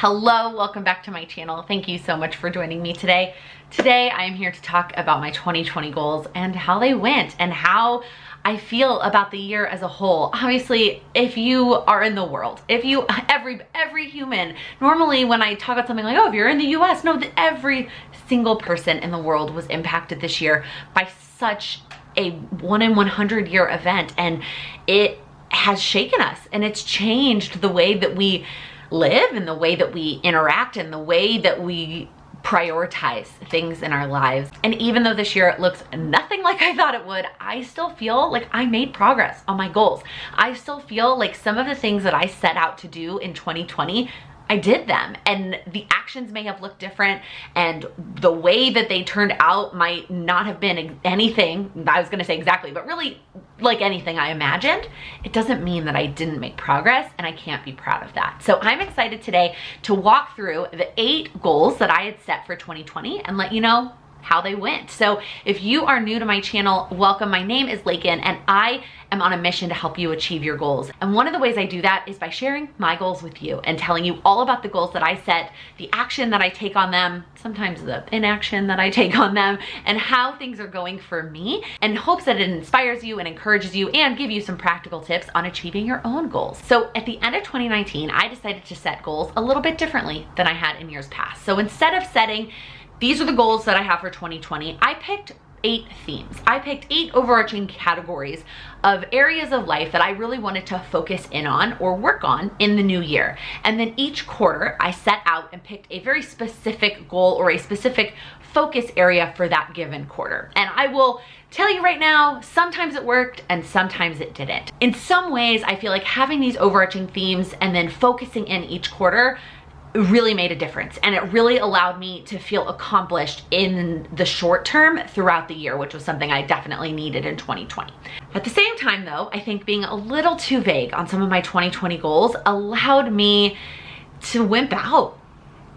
Hello, welcome back to my channel. Thank you so much for joining me today. Today I am here to talk about my 2020 goals and how they went and how I feel about the year as a whole. Obviously, if you are in the world, if you, every human, normally when I talk about something like, oh, if you're in the US, no, every single person in the world was impacted this year by such a 1 in 100 year event, and it has shaken us and it's changed the way that we live and the way that we interact and the way that we prioritize things in our lives. And even though this year looks nothing like I thought it would, I still feel like I made progress on my goals. I still feel like some of the things that I set out to do in 2020, I did them, and the actions may have looked different and the way that they turned out might not have been anything, I was gonna say exactly, but really like anything I imagined. It doesn't mean that I didn't make progress, and I can't be proud of that. So I'm excited today to walk through the 8 goals that I had set for 2020 and let you know how they went. So if you are new to my channel, welcome. My name is Laken and I am on a mission to help you achieve your goals. And one of the ways I do that is by sharing my goals with you and telling you all about the goals that I set, the action that I take on them, sometimes the inaction that I take on them, and how things are going for me, in hopes that it inspires you and encourages you and give you some practical tips on achieving your own goals. So at the end of 2019, I decided to set goals a little bit differently than I had in years past. So instead of setting these are the goals that I have for 2020, I picked 8 themes. I picked 8 overarching categories of areas of life that I really wanted to focus in on or work on in the new year. And then each quarter I set out and picked a very specific goal or a specific focus area for that given quarter. And I will tell you right now, sometimes it worked and sometimes it didn't. In some ways, I feel like having these overarching themes and then focusing in each quarter really made a difference, and it really allowed me to feel accomplished in the short term throughout the year, which was something I definitely needed in 2020. At the same time though, I think being a little too vague on some of my 2020 goals allowed me to wimp out,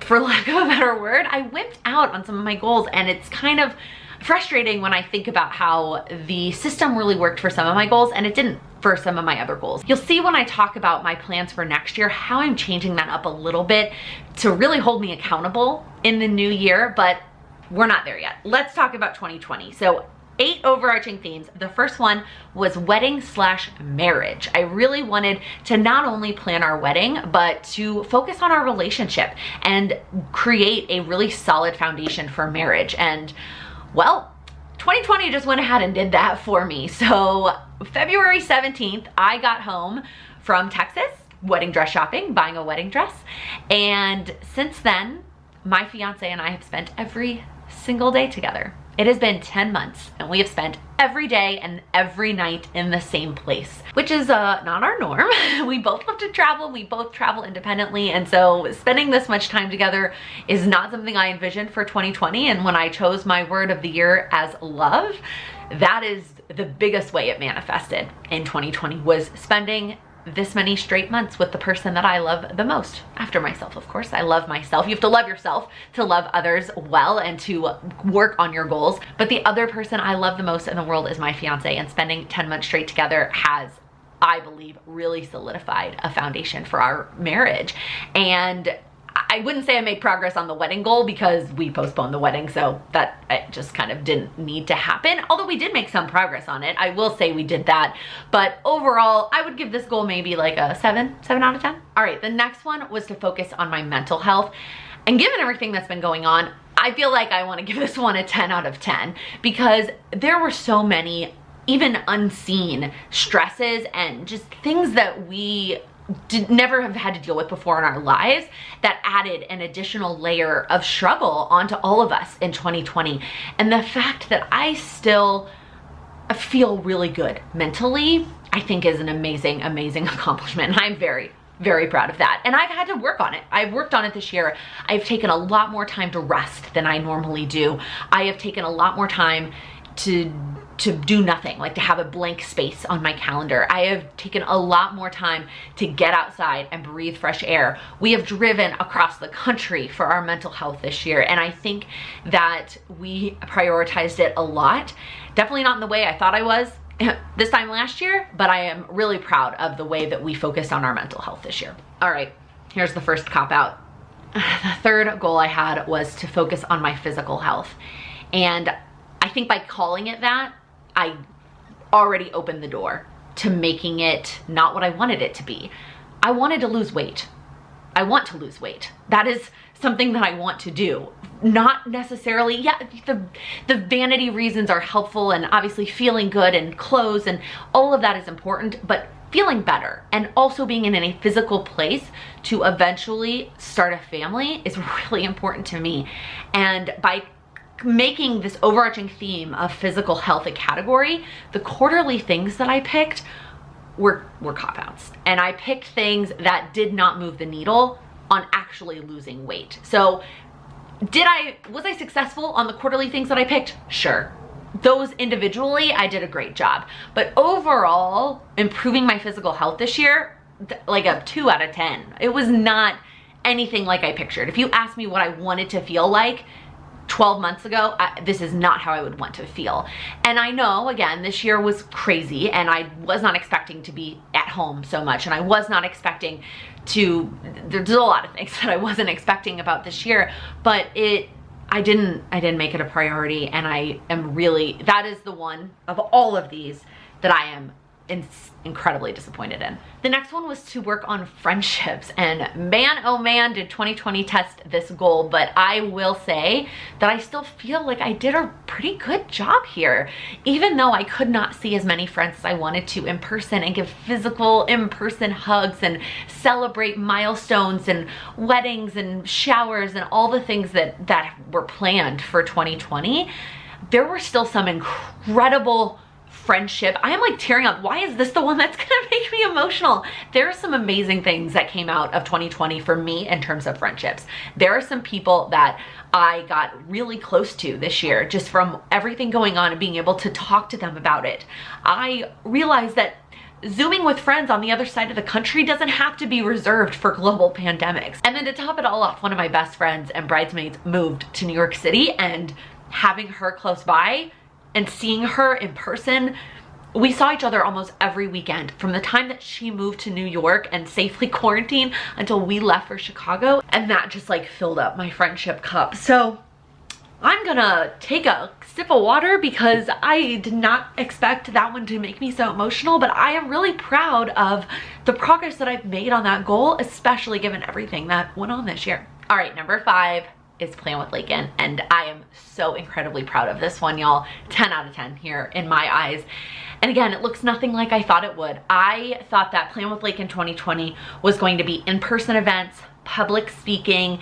for lack of a better word. I wimped out on some of my goals, and it's kind of frustrating when I think about how the system really worked for some of my goals and it didn't for some of my other goals. You'll see when I talk about my plans for next year how I'm changing that up a little bit to really hold me accountable in the new year, but we're not there yet. Let's talk about 2020. So 8 overarching themes. The first one was wedding/marriage. I really wanted to not only plan our wedding, but to focus on our relationship and create a really solid foundation for marriage. And well, 2020 just went ahead and did that for me. So February 17th, I got home from Texas, wedding dress shopping, buying a wedding dress. And since then, my fiance and I have spent every single day together. It has been 10 months and we have spent every day and every night in the same place, which is not our norm. We both love to travel, we both travel independently, and so spending this much time together is not something I envisioned for 2020. And when I chose my word of the year as love, that is the biggest way it manifested in 2020, was spending this many straight months with the person that I love the most, after myself, of course. I love myself. You have to love yourself to love others well and to work on your goals. But the other person I love the most in the world is my fiance, and spending 10 months straight together has, I believe, really solidified a foundation for our marriage. And I wouldn't say I made progress on the wedding goal because we postponed the wedding, so that it just kind of didn't need to happen. Although we did make some progress on it. I will say we did that. But overall, I would give this goal maybe like a 7 out of 10. All right, the next one was to focus on my mental health. And given everything that's been going on, I feel like I want to give this one a 10 out of 10 because there were so many even unseen stresses and just things that we never have had to deal with before in our lives that added an additional layer of struggle onto all of us in 2020. And the fact that I still feel really good mentally, I think is an amazing, amazing accomplishment. And I'm very, very proud of that. And I've had to work on it. I've worked on it this year. I've taken a lot more time to rest than I normally do. I have taken a lot more time to do nothing, like to have a blank space on my calendar. I have taken a lot more time to get outside and breathe fresh air. We have driven across the country for our mental health this year, and I think that we prioritized it a lot. Definitely not in the way I thought I was this time last year, but I am really proud of the way that we focused on our mental health this year. All right, here's the first cop out. the third goal I had was to focus on my physical health. And I think by calling it that, I already opened the door to making it not what I wanted it to be. I wanted to lose weight. I want to lose weight. That is something that I want to do. Not necessarily, yeah, the vanity reasons are helpful, and obviously feeling good and clothes and all of that is important, but feeling better and also being in a physical place to eventually start a family is really important to me. And by making this overarching theme of physical health a category, the quarterly things that I picked were cop-outs. And I picked things that did not move the needle on actually losing weight. So was I successful on the quarterly things that I picked? Sure. Those individually, I did a great job. But overall, improving my physical health this year, like a 2 out of 10. It was not anything like I pictured. If you asked me what I wanted to feel like 12 months ago, this is not how I would want to feel. And I know, again, this year was crazy and I was not expecting to be at home so much, and I was not expecting to, there's a lot of things that I wasn't expecting about this year, but I didn't make it a priority, and I am really, that is the one of all of these that I am incredibly disappointed in. The next one was to work on friendships, and man, oh man, did 2020 test this goal. But I will say that I still feel like I did a pretty good job here, even though I could not see as many friends as I wanted to in person and give physical in-person hugs and celebrate milestones and weddings and showers and all the things that were planned for 2020. There were still some incredible friendship. I am like tearing up. Why is this the one that's gonna make me emotional? There are some amazing things that came out of 2020 for me in terms of friendships. There are some people that I got really close to this year just from everything going on and being able to talk to them about it. I realized that Zooming with friends on the other side of the country doesn't have to be reserved for global pandemics. And then to top it all off, one of my best friends and bridesmaids moved to New York City, and having her close by and seeing her in person, we saw each other almost every weekend from the time that she moved to New York and safely quarantined until we left for Chicago. And that just like filled up my friendship cup. So I'm gonna take a sip of water because I did not expect that one to make me so emotional, but I am really proud of the progress that I've made on that goal, especially given everything that went on this year. All right, number 5 is Plan with Laken, and I am so incredibly proud of this one, y'all. 10 out of 10 here in my eyes. And again, it looks nothing like I thought it would. I thought that Plan with Laken 2020 was going to be in-person events, public speaking.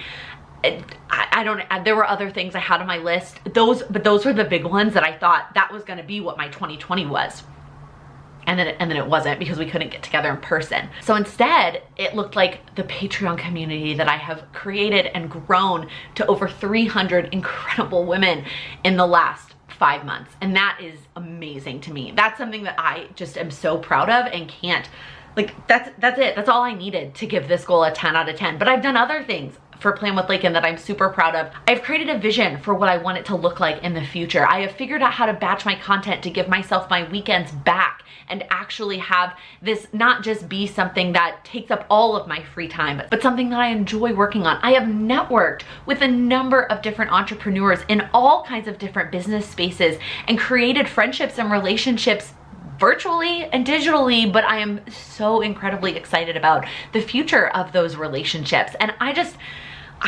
There were other things I had on my list, but those were the big ones that I thought that was going to be what my 2020 was. And then it wasn't, because we couldn't get together in person. So instead, it looked like the Patreon community that I have created and grown to over 300 incredible women in the last 5 months. And that is amazing to me. That's something that I just am so proud of and can't, like, that's it. That's all I needed to give this goal a 10 out of 10. But I've done other things for Plan with Laken that I'm super proud of. I've created a vision for what I want it to look like in the future. I have figured out how to batch my content to give myself my weekends back and actually have this not just be something that takes up all of my free time, but something that I enjoy working on. I have networked with a number of different entrepreneurs in all kinds of different business spaces and created friendships and relationships virtually and digitally, but I am so incredibly excited about the future of those relationships. And I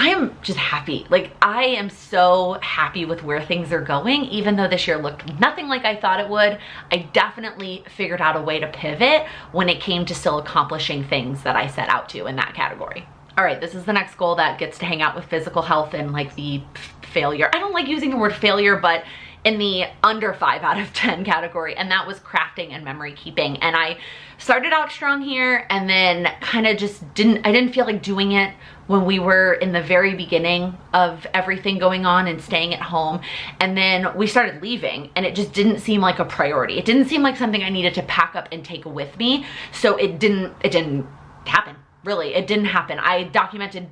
am just happy. Like, I am so happy with where things are going, even though this year looked nothing like I thought it would. I definitely figured out a way to pivot when it came to still accomplishing things that I set out to in that category. All right, this is the next goal that gets to hang out with physical health and like the failure. I don't like using the word failure, but in the under 5 out of 10 category, and that was crafting and memory keeping. And I started out strong here and then kind of just I didn't feel like doing it when we were in the very beginning of everything going on and staying at home. And then we started leaving and it just didn't seem like a priority. It didn't seem like something I needed to pack up and take with me. So it didn't happen. Really, it didn't happen. I documented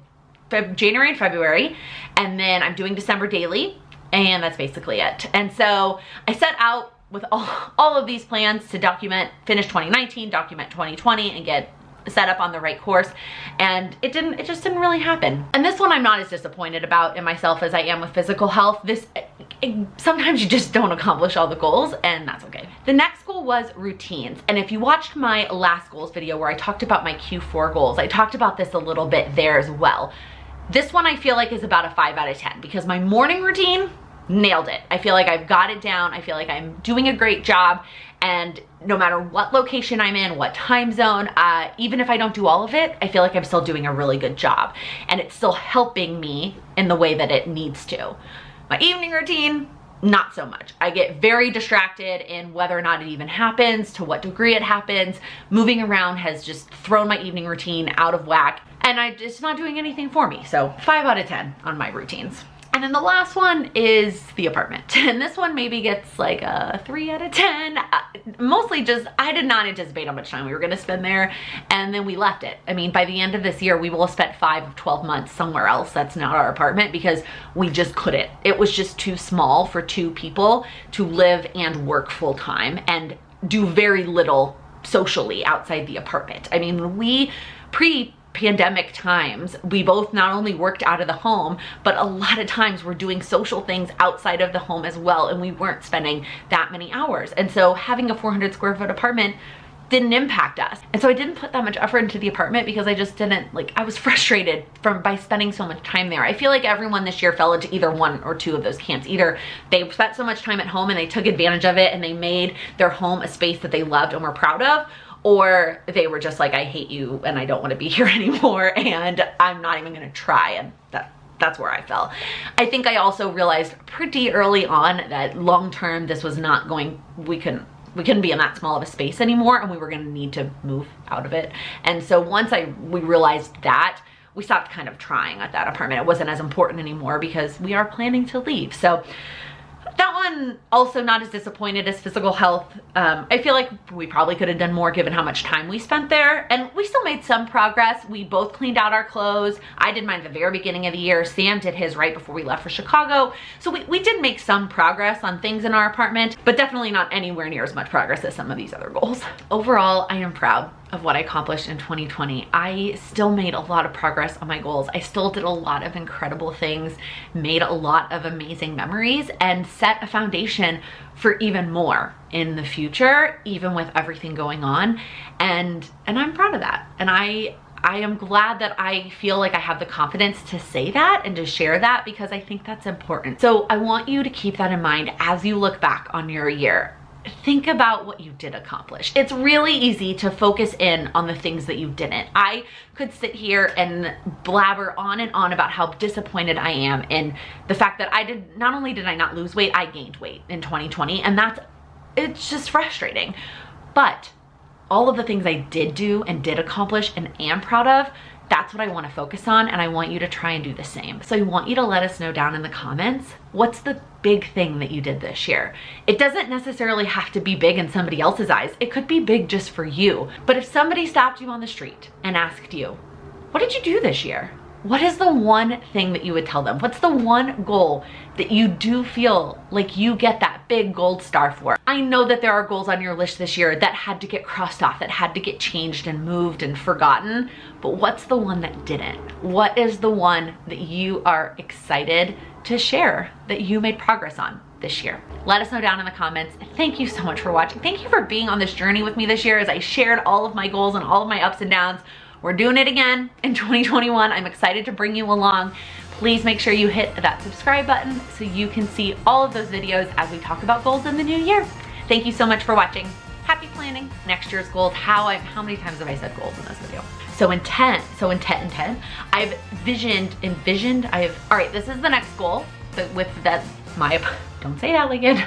January and February, and then I'm doing December daily. And that's basically it. And so I set out with all of these plans to finish 2019, document 2020, and get set up on the right course, and it just didn't really happen. And this one I'm not as disappointed about in myself as I am with physical health. Sometimes you just don't accomplish all the goals, and that's okay. The next goal was routines. And if you watched my last goals video where I talked about my Q4 goals, I talked about this a little bit there as well. This one I feel like is about a 5 out of 10 because my morning routine, nailed it. I feel like I've got it down. I feel like I'm doing a great job, and no matter what location I'm in, what time zone, even if I don't do all of it, I feel like I'm still doing a really good job, and it's still helping me in the way that it needs to. My evening routine, not so much. I get very distracted in whether or not it even happens, to what degree it happens. Moving around has just thrown my evening routine out of whack, and it's not doing anything for me. So 5 out of 10 on my routines. And then the last one is the apartment. And this one maybe gets like a 3 out of 10. Mostly just, I did not anticipate how much time we were gonna spend there, and then we left it. I mean, by the end of this year, we will have spent 5 of 12 months somewhere else that's not our apartment because we just couldn't. It was just too small for 2 people to live and work full time and do very little socially outside the apartment. I mean, pre-pandemic times, we both not only worked out of the home, but a lot of times we're doing social things outside of the home as well, and we weren't spending that many hours. And so having a 400 square foot apartment didn't impact us. And so I didn't put that much effort into the apartment because I just didn't, like, I was frustrated by spending so much time there. I feel like everyone this year fell into either 1 or 2 of those camps. Either they spent so much time at home and they took advantage of it and they made their home a space that they loved and were proud of, or they were just like, I hate you and I don't want to be here anymore and I'm not even gonna try. And that's where I fell. I think I also realized pretty early on that long-term this was not going, we couldn't be in that small of a space anymore, and we were gonna need to move out of it. And so once we realized that, we stopped kind of trying at that apartment. It wasn't as important anymore because we are planning to leave. So that one also not as disappointed as physical health. I feel like we probably could have done more given how much time we spent there, and we still made some progress. We both cleaned out our clothes. I did mine at the very beginning of the year. Sam did his right before we left for Chicago. So we did make some progress on things in our apartment, but definitely not anywhere near as much progress as some of these other goals. Overall, I am proud of what I accomplished in 2020. I still made a lot of progress on my goals. I still did a lot of incredible things, made a lot of amazing memories, and set a foundation for even more in the future, even with everything going on. And I'm proud of that. And I am glad that I feel like I have the confidence to say that and to share that, because I think that's important. So I want you to keep that in mind as you look back on your year. Think about what you did accomplish. It's really easy to focus in on the things that you didn't. I could sit here and blabber on and on about how disappointed I am in the fact that not only did I not lose weight, I gained weight in 2020, and it's just frustrating. But all of the things I did do and did accomplish and am proud of, that's what I want to focus on, and I want you to try and do the same. So I want you to let us know down in the comments, what's the big thing that you did this year? It doesn't necessarily have to be big in somebody else's eyes. It could be big just for you. But if somebody stopped you on the street and asked you, what did you do this year? What is the one thing that you would tell them? What's the one goal that you do feel like you get that big gold star for? I know that there are goals on your list this year that had to get crossed off, that had to get changed and moved and forgotten, but what's the one that didn't? What is the one that you are excited to share that you made progress on this year? Let us know down in the comments. Thank you so much for watching. Thank you for being on this journey with me this year as I shared all of my goals and all of my ups and downs. We're doing it again in 2021. I'm excited to bring you along. Please make sure you hit that subscribe button so you can see all of those videos as we talk about goals in the new year. Thank you so much for watching. Happy planning next year's goals. How many times have I said goals in this video? So intent, I've envisioned, all right, this is the next goal, but don't say that, Laken.